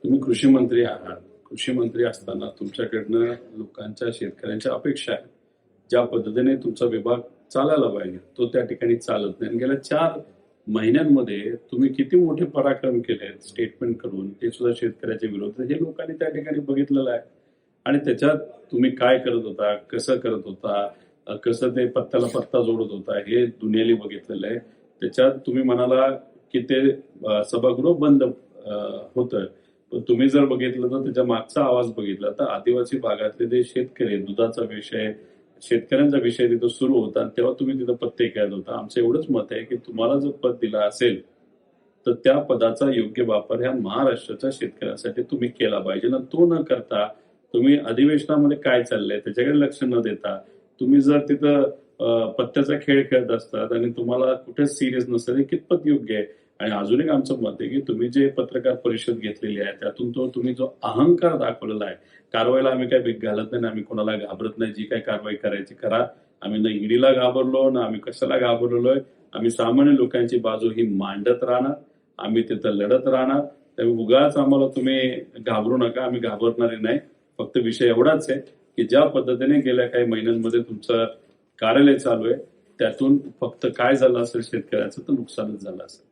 तुम्ही कृषी मंत्री आहात. कृषी मंत्री असताना तुमच्याकडनं लोकांच्या, शेतकऱ्यांच्या अपेक्षा आहेत. ज्या पद्धतीने तुमचा विभाग चालायला पाहिजे, तो त्या ठिकाणी चालत नाही. आणि गेल्या 4 महिन्यांमध्ये तुम्ही किती मोठे पराक्रम केलेत स्टेटमेंट करून, ते सुद्धा शेतकऱ्याच्या विरोधात. हे लोकांनी त्या ठिकाणी बघितलेलं आहे. आणि त्याच्यात तुम्ही काय करत होता, कसं करत होता, कसं ते पत्त्याला पत्ता जोडत होता, हे दुनियेने बघितलेलं आहे. त्याच्यात तुम्ही म्हणाला की ते सभागृह बंद होतं. पण तुम्ही जर बघितलं तर त्याच्या मागचा आवाज बघितला तर आदिवासी भागातले जे शेतकरी, दुधाचा विषय, शेतकऱ्यांचा विषय तिथं सुरू होता आणि तेव्हा तुम्ही तिथं पत्ते खेळत होता. आमचं एवढंच मत आहे की तुम्हाला जर पद दिलं असेल तर त्या पदाचा योग्य वापर ह्या महाराष्ट्राच्या शेतकऱ्यांसाठी तुम्ही केला पाहिजे. आणि तो न करता तुम्ही अधिवेशनामध्ये काय चाललंय त्याच्याकडे लक्ष न देता तुम्ही जर तिथं पत्त्याचा खेळ खेळत असतात आणि तुम्हाला कुठेच सिरियस नसतं, हे कितपत योग्य आहे. आणि अजून एक आमचं मत आहे की तुम्ही जे पत्रकार परिषद घेतलेली आहे त्यातून तो तुम्ही जो अहंकार दाखवलेला आहे, कारवाईला आम्ही काही भीक घालत नाही, आम्ही कोणाला घाबरत नाही, जी काही कारवाई करायची करा. आम्ही ना ईडीला घाबरलो ना आम्ही कशाला घाबरलोय. आम्ही सामान्य लोकांची बाजू ही मांडत राहणार, आम्ही तिथं लढत राहणार. त्यामुळे उगाच आम्हाला तुम्ही घाबरू नका, आम्ही घाबरणारे नाही. फक्त विषय एवढाच आहे की ज्या पद्धतीने गेल्या काही महिन्यांमध्ये तुमचं कार्यालय चालू आहे त्यातून फक्त काय झालं असेल शेतकऱ्याचं तर नुकसानच झालं असेल.